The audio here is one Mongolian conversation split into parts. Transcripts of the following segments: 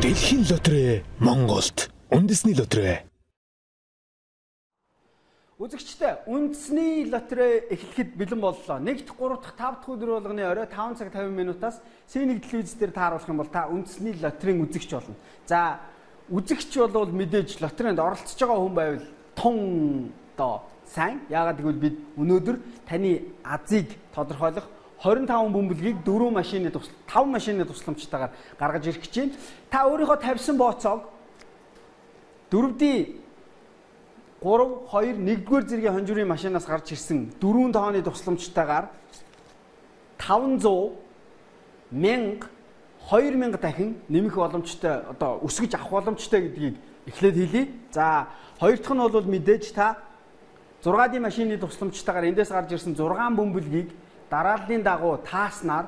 Дэлхийн лотерей Монголд үндэсний лотерей. Үзэгчтэй үндэсний лотерей эхлэхэд бэлэн боллоо. 1 дахь, 3 дахь, 5 дахь өдөр болгоны орой 5 цаг 50 минутаас C1 телевиз дээр тааруулах юм бол та үндэсний лотерейн үзэгч болно. За үзэгч бол мэдээж лотерейнд оролцож байгаа хүн байвал тун доо сайн. Яагаад гэвэл бид өнөөдөр таны азыг тодорхойлох 25 бөмбөлгийг 4 машины 5 машины тусламжтайгаар гаргаж ирэх гэж байна. Та өөрийнхөө тавьсан бооцоог 4D 3, 2, 1-р зэргийн хонжуурын машинаас гарч ирсэн 4 тооны тусламжтайгаар 500, 1000, 2000 дахин нэмэх боломжтой, одоо өсгөж авах боломжтой гэдгийг эхлээд хэлье. За, хоёр дахь нь бол мэдээж та 6D машины тусламжтайгаар эндээс гарч ирсэн 6 бөмбөлгийг дарааллын дагуу тааснаар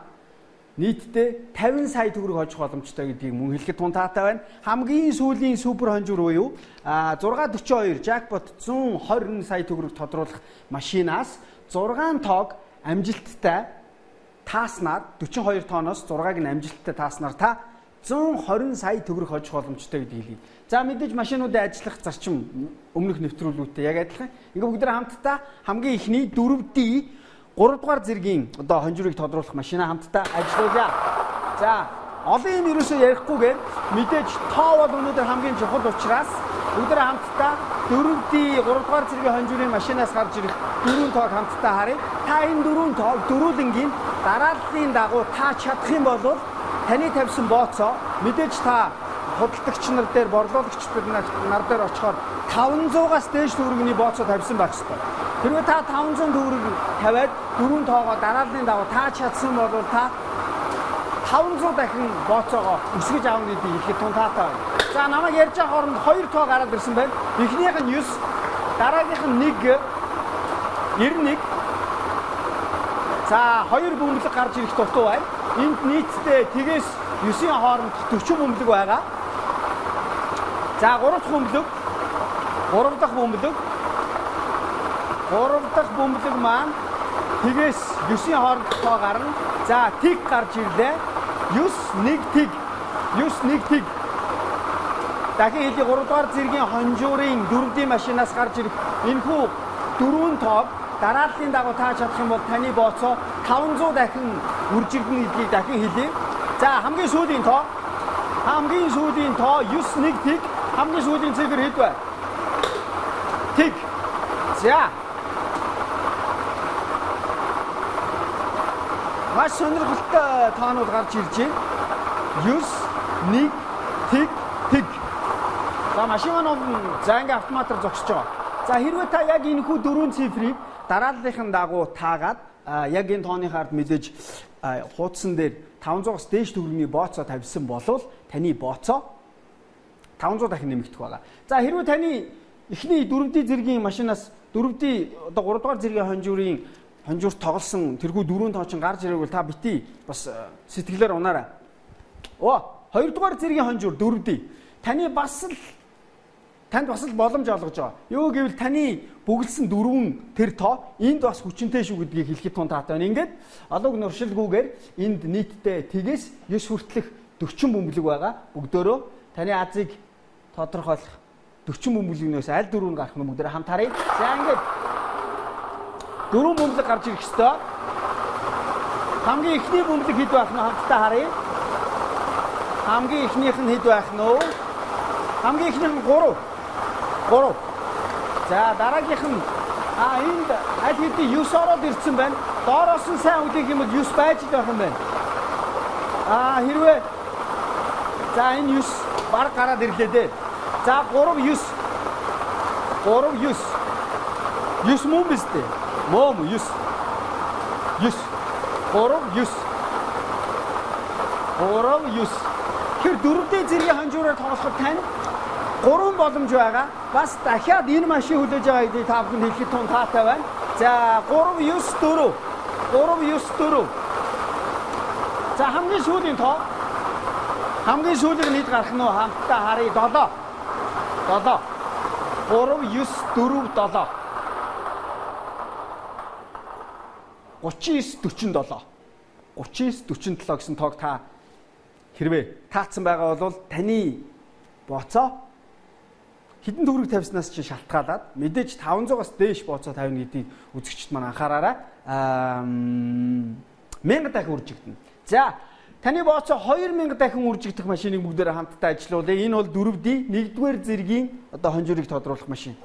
нийтдээ 50 сая төгрөг хожих боломжтой гэдгийг мөн хэлэхэд тунтаатай байна. Хамгийн сүүлийн супер хонжуур буюу 642 жакпот 120 сая төгрөг тодруулах машинаас 6 тоог амжилттай тааснаар 42 тооноос 6-ыг нь амжилттай тааснаар та 120 сая төгрөг хожих боломжтой гэдгийг хэлье. За мэдээж машинуудын ажиллах зарчим өмнөх нэвтрүүлгүүтэй яг адилхан. Ингээ бүгд хамтдаа хамгийн ихний 4D 3 дугаар зэргийн одоо хонжуурыг тодруулах машина хамтдаа ажиллуулъя. За, олон юм ерөөсөө ярихгүйгээр мэдээж тоо бол өнөөдөр хамгийн чухал учраас бүгд хамтдаа 4D 3 дугаар зэргийн хонжуурын машинаас гарч ирэх 4 тоог хамтдаа харъя. Та энэ 4 тоог дөрүүлэнгийн дарааллын дагуу таач чадах юм бол таны тавьсан бооцоо мэдээж та худалдагч нар дээр, борлуулагч нар дээр очихоор 500-аас дээш төгрөгийн бооцоо тавьсан байх ёстой. Хэрвээ та 500 төгрөг тавиад 4 тоогоо дарааллын дагуу таач чадсан бол та 500 дахин бооцоогоо өсгөж авах гэдгийг ихэд тунтаатай байна. За намайг ярьж байгаа хооронд 2 тоо гараад ирсэн байна. Эхнийх нь 9, дараагийнх нь 91. За 2 бөмбөлөг гарч ирэх дутуу байна. Энд нийтдээ тгээс 9-ийн хооронд 40 бөмбөлөг байгаа. За 3 дахь бөмбөлөг. 3 дахь бөмбөлөг. 3 дахь бөмбөлөг маань тгээс 9-ийн хооронд тоо гарна. За тиг гарч ирлээ. 9 1 тиг. 9 1 тиг. Дахин хэлий 3 дугаар зэргийн хонжуурын 4D машинаас гарч ирэх энэхүү 4 тоог дарааллын дагуу тааж чадах юм бол таны бооцоо 500 дахин үржигдэнэ гэдгийг дахин хэлье. За хамгийн сүүлийн тоо. Хамгийн сүүлийн тоо 9 1 тиг. Хамгийн сүүлийн цифр хэд вэ? Тиг. За. Маш сонирхолтой тоонууд гарч ирж байна. 9 1 тиг тиг. За машин маань за ингээ автоматар зогсож байгаа. За хэрвээ та яг энэхүү 4 цифрийг дарааллынхын дагуу таагаад яг энэ тооныхаа ард мэдээж хуудсан дээр 500-аас дээш төгрөгийн бооцоо тавьсан болвол таны бооцоо 500 дахин нэмэгдэх байгаа. За хэрвээ таны эхний 4D зэргийн машинаас 4D одоо 3 дугаар зэргийн хонжуурт тоглосон тэрхүү 4 тоочин гарч ирээгүй та бити бас сэтгэлээр унаарай. 2 дугаар зэргийн хонжуур 4D танд бас л боломж олгож байгаа. Юу гэвэл таны бүгэлсэн 4 тэр тоо энд бас хүчинтэй шүү гэдгийг хэлэхэд тунтаатай байна. Ингээд алуг нуршилгүйгээр энд нийтдээ тгээс 9 хүртэлх 40 бөмбөлөг байгаа. Бүгдөө таны азыг тодорхойлох 40 бөмбөлгнөөс аль дөрөв гарах нь бүгд хамт харъя. За ингээд 4 бөмбөлөг гарч ирэх ёстой. Хамгийн эхний бөмбөлөг хэд байх нь хамтдаа харъя. Хамгийн эхнийх нь хэд байх нь? Хамгийн эхнийх нь 3. За дараагийнх нь энд аль хэдийн 9 ороод ирсэн байна. Доороос нь сайн үлээх юм бол 9 байж л байх юм байна. Хэрвээ за энэ 9 баг гараад ирлээ дээ. За 3 9. 3 9. 9 мөн биз дээ. Мөн 9. 9. 3 9. 3 9. Тэр 4D зэргийн хонжуураар тоглоход тань 3 боломж байгаа. Бас дахиад энэ машин хүлээж байгаа гэдгийг та бүхэнд хэлэхэд тунтаатай байна. За 3 9 4. 3 9 4. За хамгийн сүүлийн тоо. Хамгийн сүүлийг нийт гарах нь хамтдаа харъя 7. 7. 3 9 4 7. 39 47. 39 47 гэсэн тоог та хэрвээ таацсан байгаа бол таны бооцоо хэдэн төгрөг тавьснаас чи шалтгаалаад мэдээж 500-аас дээш бооцоо тавина гэдгийг үзэгчд маань анхаараарай. 1000 дахин үржигдэнэ. За таны бооцоо 2000 дахин үржигдэх машиныг бүгдээрээ хамтдаа ажилуулъя. Энэ бол 4D 1-р зэргийн одоо хонжуурыг тодруулах машин.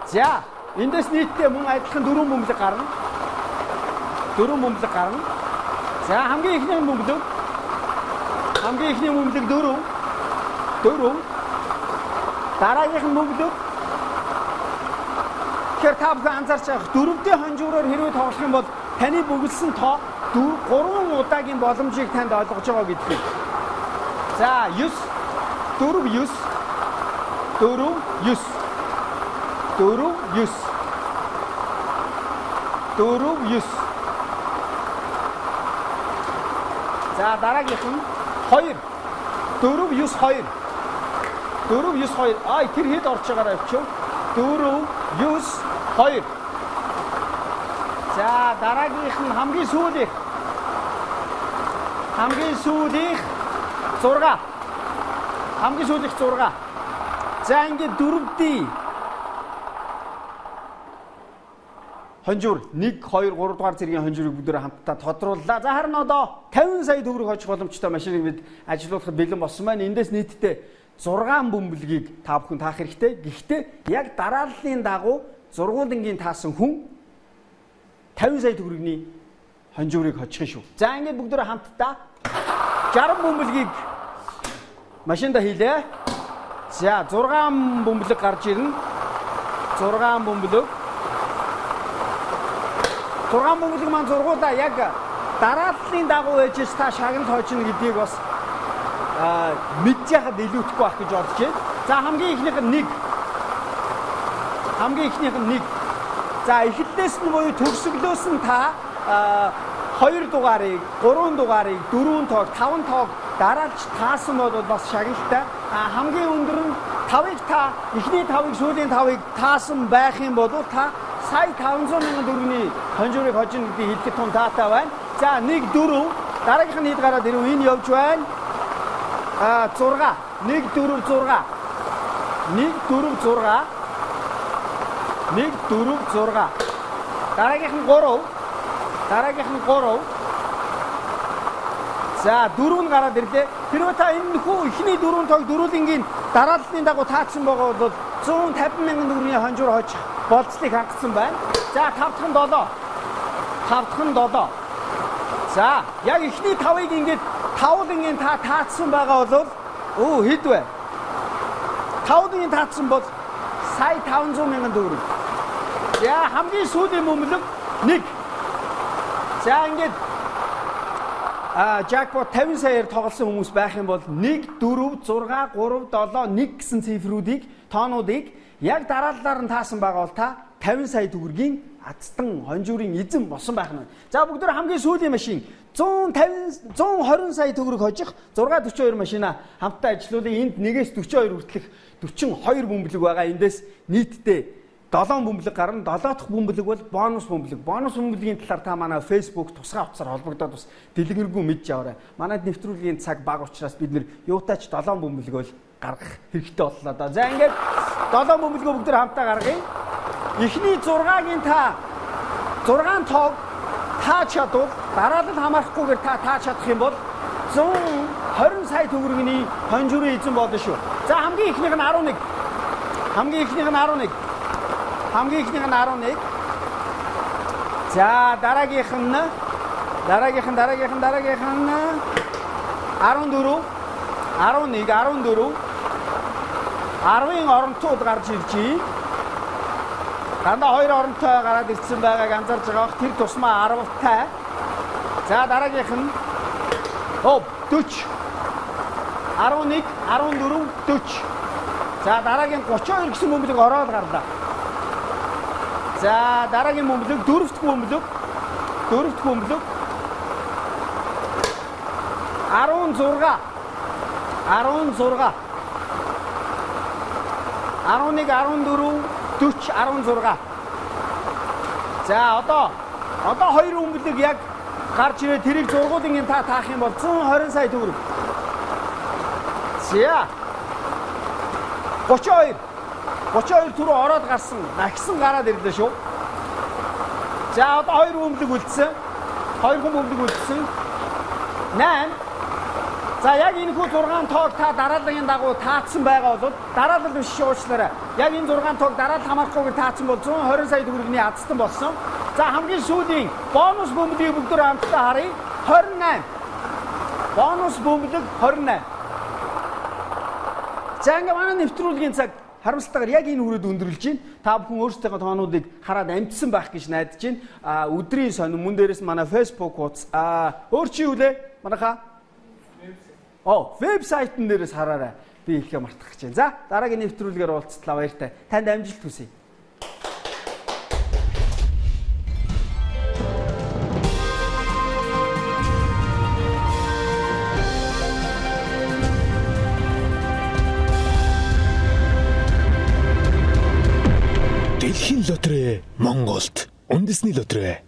За эндээс нийтдээ мөн адилхан 4 бөмбөлөг гарна. 4 бөмбөлөг гарна. За хамгийн ихний бөмбөлөг 4. Дараагийнх нь бөмбөлөг. Тэгэхээр та бүхэн анзаарч байгаа 4D хонжуураар хэрвээ тоглох юм бол таны бөглсөн тоо 3 удаагийн боломжийг танд олгож байгаа гэдгийг. За 9 4 9 4 9 4 9 4 9. За дараагийнх нь 2 4 9 2 4 9 2. Аа тэр хэд орж байгаараа явчих. 4 9 2. За дараагийнх нь хамгийн сүүлийнх 6. Хамгийн сүүлийнх 6. За ингээд 4D хонжуур 1 2 3 дугаар зэргийн хонжуурыг бүгдээр хамтдаа тодрууллаа. За харин одоо 50 сая төгрөг хожих боломжтой машиныг бид ажилуулахад бэлэн болсон байна. Эндээс нийтдээ 6 бөмбөлгийг та бүхэн таах хэрэгтэй. Гэхдээ яг дарааллын дагуу зургуулангийн таасан хүн 50 сая төгрөгийн хонжуурыг хочих шүү. За ингээд бүгдээр хамтдаа 60 бөмбөлгийг машинда хийлээ. За 6 бөмбөлөг гарч ирнэ. 6 бөмбөлөг. 6 бөмбөлөг маань зургуулаа яг дарааллын дагуу ээжээс та шагнал хойчно гэдгийг бас мэдж яхад илүүтэхгүй байх гэж бодож байна. За хамгийн ихнийх нь 1. За эхлэлээс нь буюу төгсгөлөөс нь та 2 дугаарыг, 3 дугаарыг, 4 тоог, 5 тоог дараалж таасан бол бас шагналтай. Хамгийн өндөр нь 5-ыг та эхний 5-ыг сүүлийн 5-ыг таасан байх юм бол та сая 500 мянган төгрөгийн хонжуурыг хожно гэдгийг хэлэхэд тун таатай байна. За 1 4 дараагийнх нь хэд гараад ирв энэ явж байна. 6 1 4 6 1 4 6 1 4 6 дараагийнх нь 3 за 4 нь гараад ирлээ. Хэрвээ та энэ нөхөө ихний 4 тоог дөрүүлэнгийн дарааллын дагуу таацсан байгаа бол 150 мянган төгрөгийн хонжуур хожих болцлыг хангасан байна. За 5 дахь нь 7. За яг ихний 5-ыг ингээд тавлангийн та таацсан байгаа бол хэд вэ? Тавлангийн таацсан бол сая 500 мянган төгрөг. За хамгийн сүүлийн бөмбөлөг 1. За ингээд jackpot 50 саяар тоглосон хүмүүс байх юм бол 1 4 6 3 7 1 гэсэн цифрүүдийг тоонуудыг яг дарааллаар нь таасан байгаа бол та 50 сая төгрөгийн азтан хонжуурын эзэн болсон байх нь. За бүгд хамгийн сүүлийн машин 120 сая төгрөг хожих 642 машина хамтдаа ажилуулъя. Энд 1-ээс 42 хүртэлх 42 бөмбөлөг байгаа. Эндээс нийтдээ 7 бөмбөлөг гарна. 7 дахь бөмбөлөг бол бонус бөмбөлөг. Бонус бөмбөлгийн талаар та манай Facebook тусгай утсаар холбогдоод бас дэлгэрэнгүй мэдж аваарай. Манайд нэвтрүүлгийн цаг бага учраас бид нэр юутаач 7 бөмбөлөг бол гаргах хэрэгтэй боллоо да. За ингээд 7 бөмбөлгөө бүгд хамтдаа гаргая. Эхний 6-гийн та 6 тоог тааж чадвал дараалал хамаарахгүйгээр та тааж чадах юм бол 120 сая төгрөгийн хонжуурын эзэн болно шүү. За хамгийн ихнийх нь 11. За дараагийнх нь 14 11 14 10-ын оронтууд гарч иржээ. Дандаа 2 оронтой гараад ирсэн байгааг анзаарж байгаа. Тэр тусмаа 10-тай. За дараагийнх нь 40 11 14 40. За дараагийн 32 гэсэн бөмбөлөг ороод гарлаа. За дараагийн бөмбөлөг 4 дахь бөмбөлөг 16 11 14 40 16. За одоо 2 бөмбөлөг яг гарч ирээ тэрийг зургуудын та таах юм бол 120 сая төгрөг. За 32 түрүү ороод гарсан. Нагсан гараад ирлээ шүү. За одоо 2 бөмбөлөг үлдсэн. 2 бөмбөлөг үлдсэн. 8. За яг энэ хүү 6 тоог та дараалагын дагуу таацсан байгаа бол дараалал биш уучлаарай. Яг энэ 6 тоог дараалал хамаарахгүйгээр таацсан бол 120 сая төгрөгийн азтан болсон. За хамгийн сүүлийн бонус бөмбөлийг бүгдөө хамтдаа харъя. 28. Бонус бөмбөлөг 28. За ингээ манай нэвтрүүлгийн цаг харамсалтайгаар яг энэ хүрээд өндөрлж байна. Та бүхэн өөрсдийнхөө тоонуудыг хараад амжсан байх гэж найдаж байна. Өдрийн сонин мөн дээрээс манай Facebook хуудас өөр чи юу лээ? Манайха вебсайтн дээрээс хараарай. Би ихээ мартах гэж байна. За дараагийн нэвтрүүлгээр уулзтлаа баяртай. Танд амжилт хүсье. Дэлхийн лотерей Монголд үндэсний лотерей